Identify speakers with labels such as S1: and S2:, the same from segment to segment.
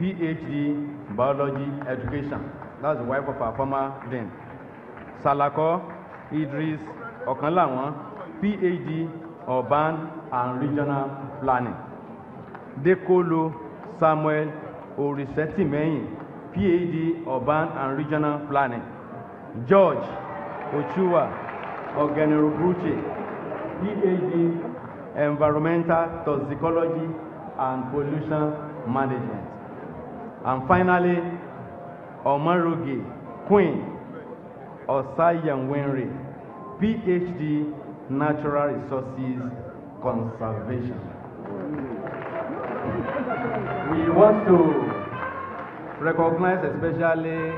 S1: PhD Biology Education. That's the wife of our former dean. Salako Idris Okanlawan, PhD Urban and Regional Planning. Dekolo Samuel Orisetimeyin, PhD Urban and Regional Planning. George Ochua Ogenerubuche, PhD Environmental Toxicology and Pollution Management. And finally, Omaruge Queen Osayanwenre, PhD Natural Resources Conservation. We want to recognize especially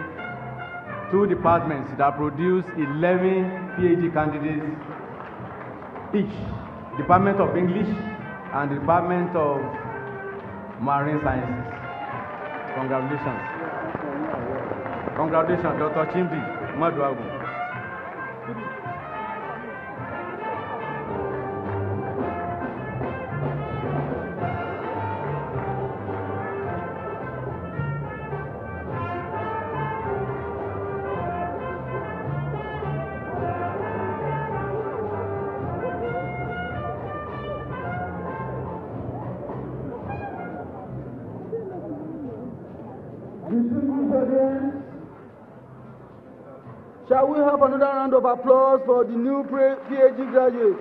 S1: two departments that produce 11 PhD candidates each, Department of English and the Department of Marine Sciences. Congratulations. Congratulations, Dr. Chimbi Maduagu.
S2: Shall we have another round of applause for the new PhD graduates?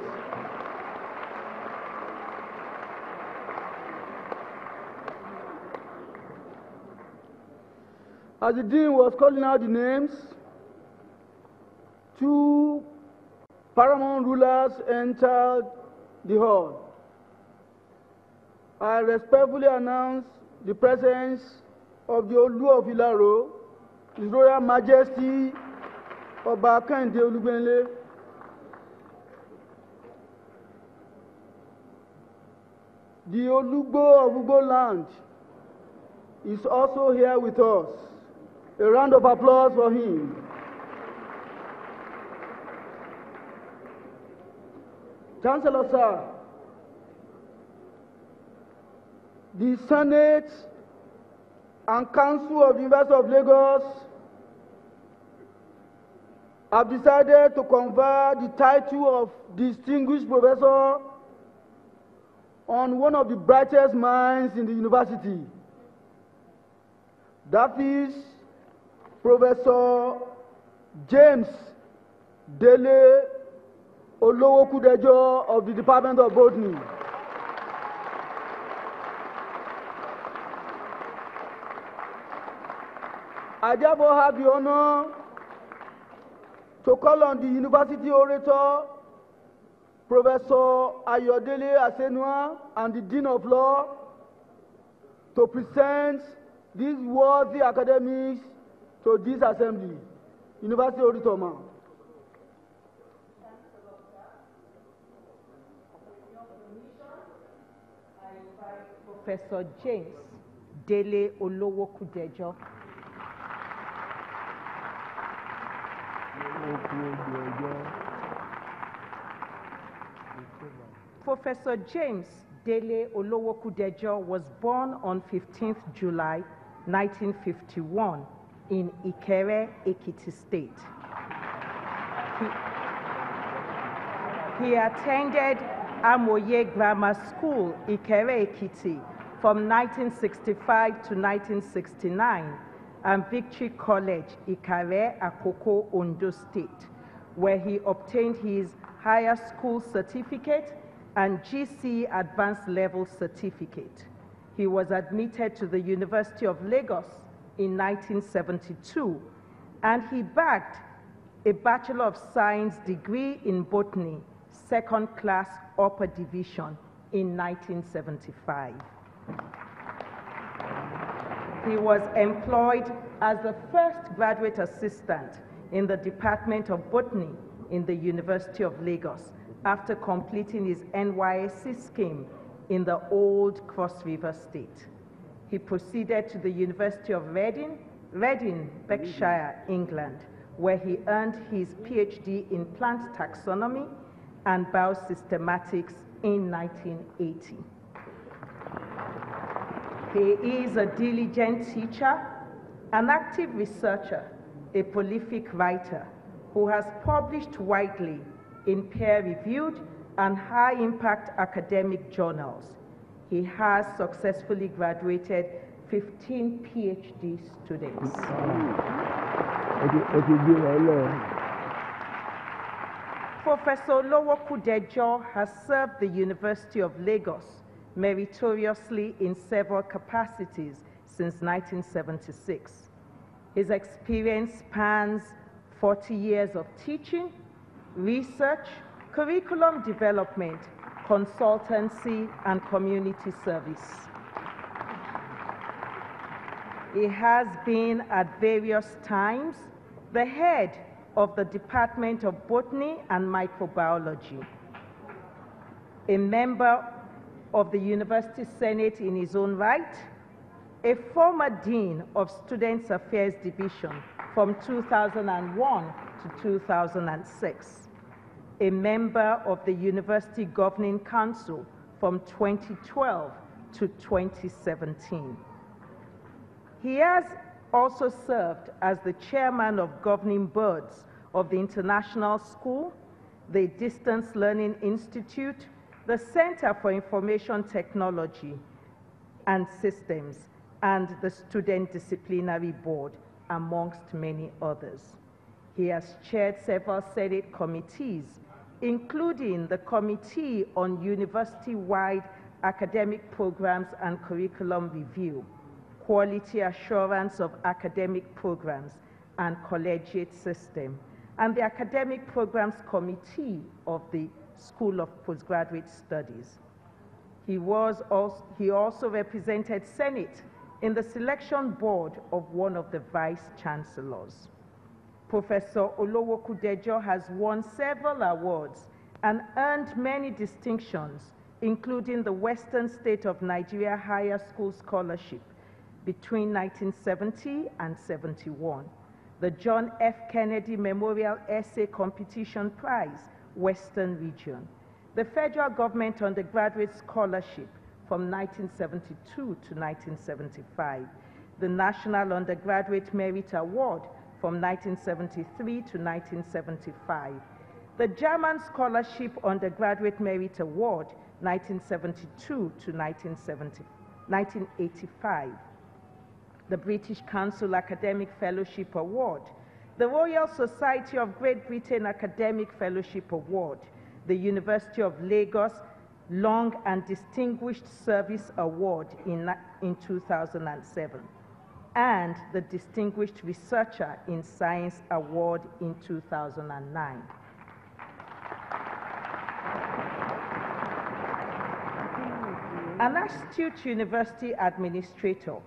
S2: As the dean was calling out the names, two paramount rulers entered the hall. I respectfully announce the presence of the Olu of Ilaro, His Royal Majesty Oba Kehinde Olugbenle. The Olugbo of Ugbo land is also here with us. A round of applause for him. Chancellor, sir, the Senate and Council of the University of Lagos have decided to confer the title of Distinguished Professor on one of the brightest minds in the university. That is Professor James Dele Olowokudejo of the Department of Botany. I therefore have the honor to call on the University Orator, Professor Ayodele Asenua, and the Dean of Law to present these worthy academics to this assembly. University Orator, ma'am.
S3: I invite Professor James Dele Olowokudejo. Professor James Dele Olowokudejo was born on 15th July 1951 in Ikere, Ekiti State. He attended Amoye Grammar School, Ikere, Ekiti, from 1965 to 1969, and Victory College, Ikare, Akoko, Ondo State, where he obtained his higher school certificate and GC Advanced Level certificate. He was admitted to the University of Lagos in 1972, and he bagged a Bachelor of Science degree in Botany, second class upper division, in 1975. He was employed as the first graduate assistant in the Department of Botany in the University of Lagos after completing his NYSC scheme in the old Cross River State. He proceeded to the University of Reading, Berkshire, England, where he earned his PhD in plant taxonomy and biosystematics in 1980. He is a diligent teacher, an active researcher, a prolific writer who has published widely in peer-reviewed and high-impact academic journals. He has successfully graduated 15 PhD students. Professor Olowokudejo has served the University of Lagos meritoriously in several capacities since 1976. His experience spans 40 years of teaching, research, curriculum development, consultancy, and community service. He has been at various times the head of the Department of Botany and Microbiology, a member of the University Senate in his own right, a former Dean of Students' Affairs Division from 2001 to 2006, a member of the University Governing Council from 2012 to 2017. He has also served as the chairman of governing boards of the International School, the Distance Learning Institute, the Center for Information Technology and Systems, and the Student Disciplinary Board, amongst many others. He has chaired several Senate committees, including the Committee on University-Wide Academic Programs and Curriculum Review, Quality Assurance of Academic Programs and Collegiate System, and the Academic Programs Committee of the School of Postgraduate Studies. He also represented Senate in the selection board of one of the vice-chancellors. Professor Olowokudejo has won several awards and earned many distinctions, including the Western State of Nigeria Higher School Scholarship between 1970 and 71, the John F. Kennedy Memorial Essay Competition Prize, Western Region, the Federal Government Undergraduate Scholarship from 1972 to 1975, the National Undergraduate Merit Award from 1973 to 1975, the German Scholarship Undergraduate Merit Award 1972 to 1985, the British Council Academic Fellowship Award, the Royal Society of Great Britain Academic Fellowship Award, the University of Lagos Long and Distinguished Service Award in 2007, and the Distinguished Researcher in Science Award in 2009. An astute university administrator,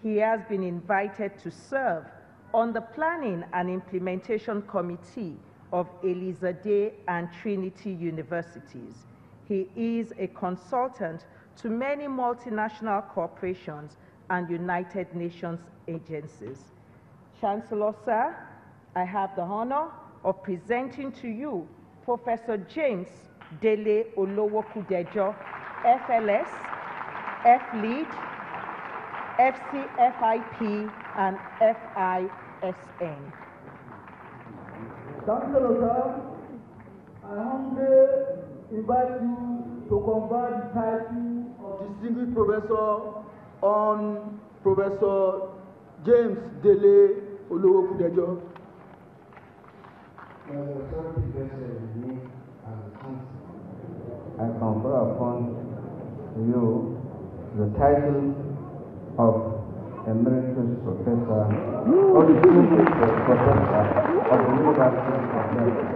S3: he has been invited to serve on the Planning and Implementation Committee of Elizabeth and Trinity Universities. He is a consultant to many multinational corporations and United Nations agencies. Chancellor, sir, I have the honor of presenting to you Professor James Dele Olowokudejo, FLS, FLEAD, FCFIP, and FISN.
S2: Chancellor, sir, I humbly invite you to confer the title of Distinguished Professor on Professor James Dele Olowokudejo.
S4: I confer upon you the title of Emeritus Professor or Distinguished Professor of the University of Lagos.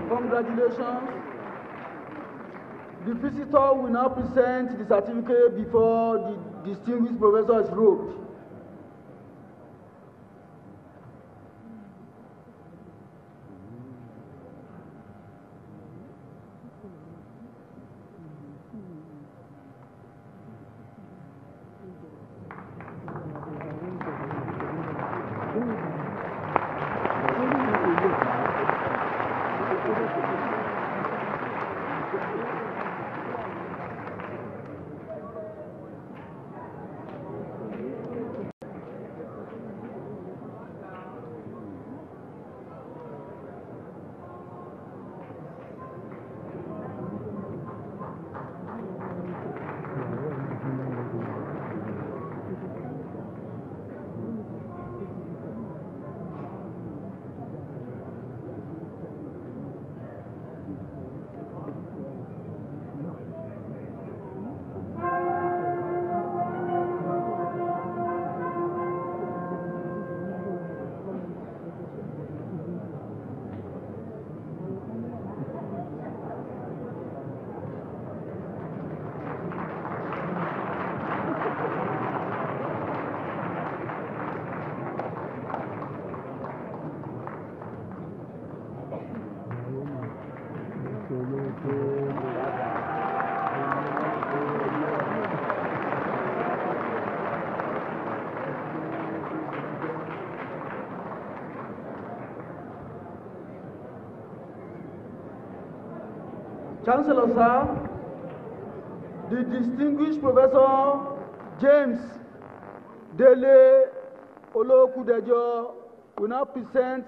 S2: Congratulations. The visitor will now present the certificate before the distinguished professor is robed. Chancellor, sir, the distinguished Professor James Dele Olokudejo will now present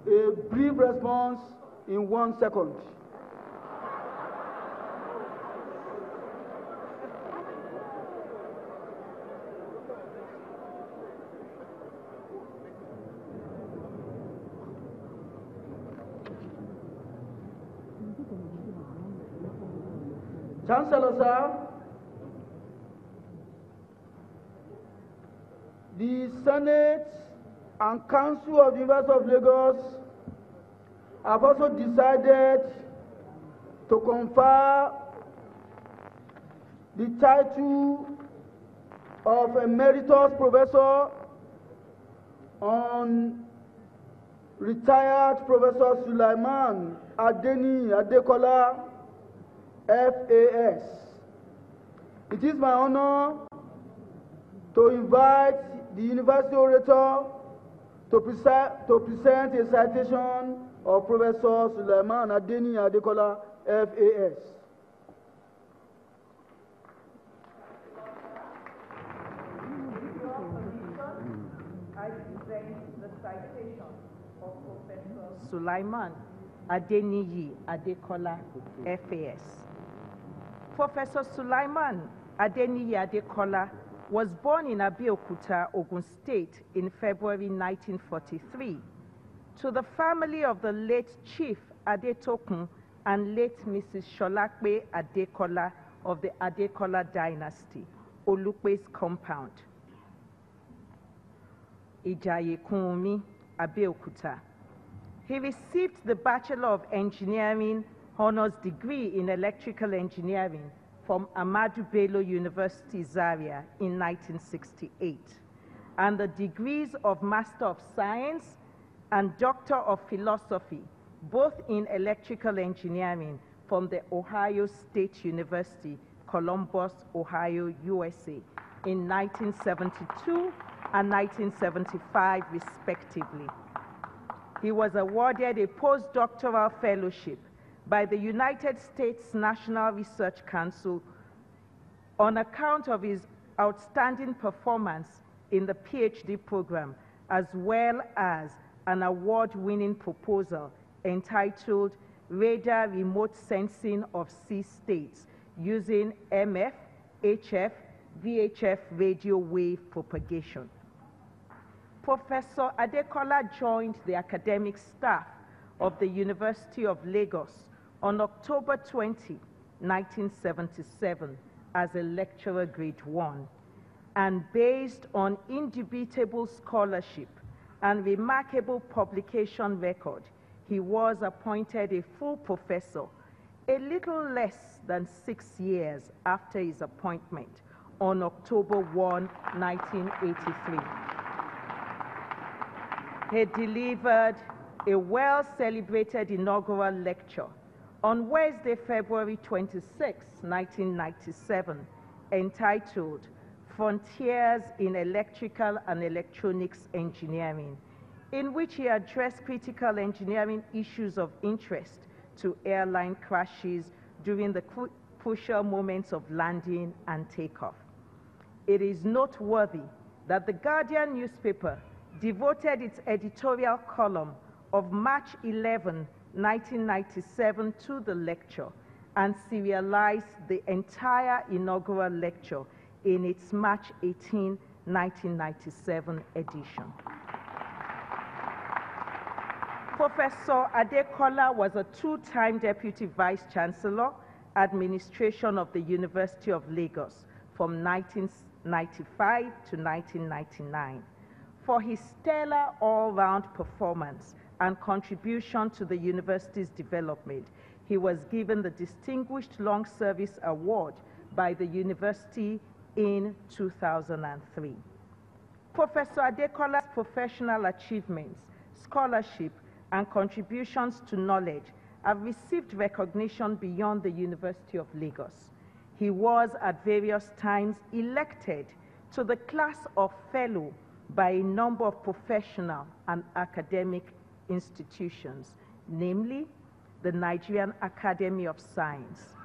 S2: a brief response in 1 second. Chancellor, sir, the Senate and Council of the University of Lagos have also decided to confer the title of Emeritus Professor on retired Professor Sulaiman Adeni Adekola, FAS. It is my honor to invite the University Orator to present a citation of Professor Sulaiman Adeni Adekola, FAS.
S3: I present the citation of Professor Sulaiman Adeniyi Adekola, FAS. Professor Sulaiman Adeniyi Adekola was born in Abeokuta, Ogun State in February 1943 to the family of the late Chief Adetokun and late Mrs. Sholakbe Adekola of the Adekola dynasty, Olukpe's compound, Ijayekunmi, Abeokuta. He received the Bachelor of Engineering Honors degree in Electrical Engineering from Ahmadu Bello University, Zaria in 1968, and the degrees of Master of Science and Doctor of Philosophy, both in Electrical Engineering from the Ohio State University, Columbus, Ohio, USA, in 1972 and 1975, respectively. He was awarded a postdoctoral fellowship by the United States National Research Council on account of his outstanding performance in the PhD program, as well as an award-winning proposal entitled Radar Remote Sensing of Sea States using MF, HF, VHF radio wave propagation. Professor Adekola joined the academic staff of the University of Lagos on October 20, 1977, as a lecturer grade 1, and based on indubitable scholarship and remarkable publication record, he was appointed a full professor a little less than 6 years after his appointment on October 1, 1983. He delivered a well-celebrated inaugural lecture on Wednesday, February 26, 1997, entitled Frontiers in Electrical and Electronics Engineering, in which he addressed critical engineering issues of interest to airline crashes during the crucial moments of landing and takeoff. It is noteworthy that the Guardian newspaper devoted its editorial column of March 11, 1997 to the lecture and serialized the entire inaugural lecture in its March 18, 1997 edition. Professor Adekola was a two-time Deputy Vice Chancellor, Administration of the University of Lagos from 1995 to 1999. For his stellar all-round performance and contribution to the university's development, he was given the Distinguished Long Service Award by the university in 2003. Professor Adekola's professional achievements, scholarship, and contributions to knowledge have received recognition beyond the University of Lagos. He was at various times elected to the class of fellow by a number of professional and academic institutions, namely the Nigerian Academy of Science,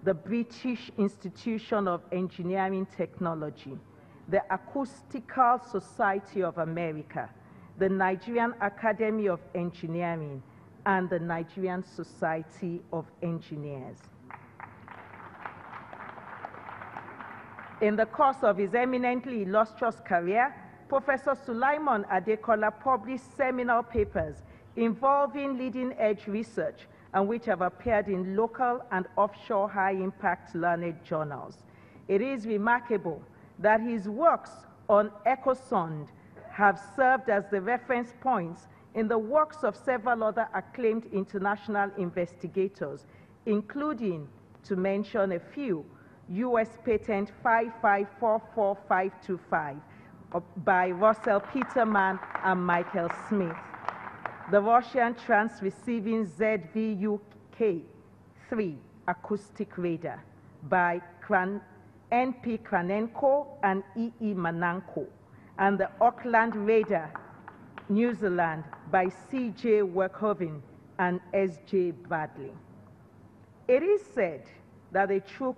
S3: the British Institution of Engineering Technology, the Acoustical Society of America, the Nigerian Academy of Engineering, and the Nigerian Society of Engineers. In the course of his eminently illustrious career, Professor Sulaiman Adekola published seminal papers involving leading-edge research and which have appeared in local and offshore high-impact learned journals. It is remarkable that his works on ecosonde have served as the reference points in the works of several other acclaimed international investigators, including, to mention a few, U.S. Patent 5544525 by Russell Peterman and Michael Smith, the Russian Trans-Receiving ZVUK-3 acoustic radar by N.P. Kranenko and E.E. Mananko, and the Auckland radar, New Zealand, by C.J. Werkhoven and S.J. Bradley. It is said that a true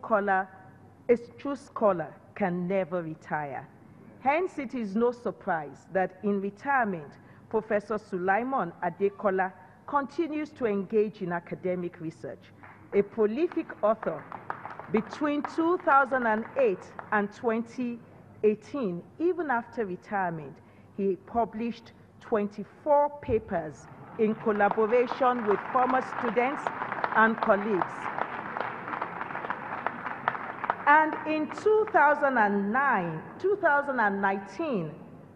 S3: scholar can never retire. Hence, it is no surprise that in retirement, Professor Sulaiman Adekola continues to engage in academic research. A prolific author, between 2008 and 2018, even after retirement, he published 24 papers in collaboration with former students and colleagues. And in 2019,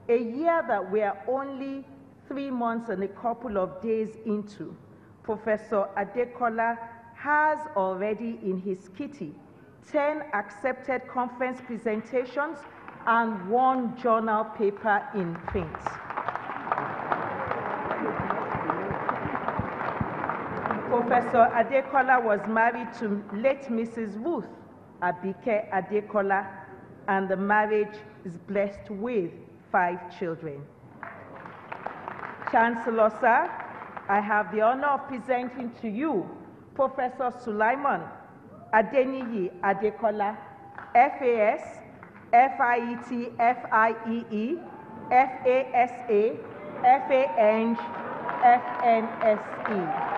S3: a year that we are only 3 months and a couple of days into, Professor Adekola has already in his kitty 10 accepted conference presentations and 1 journal paper in print. Professor Adekola was married to late Mrs. Ruth Abike Adekola, and the marriage is blessed with 5 children. Chancellor, sir, I have the honor of presenting to you Professor Sulaiman Adeniyi Adekola, FAS, FIET, FIEE, FASA, FANG, FNSE.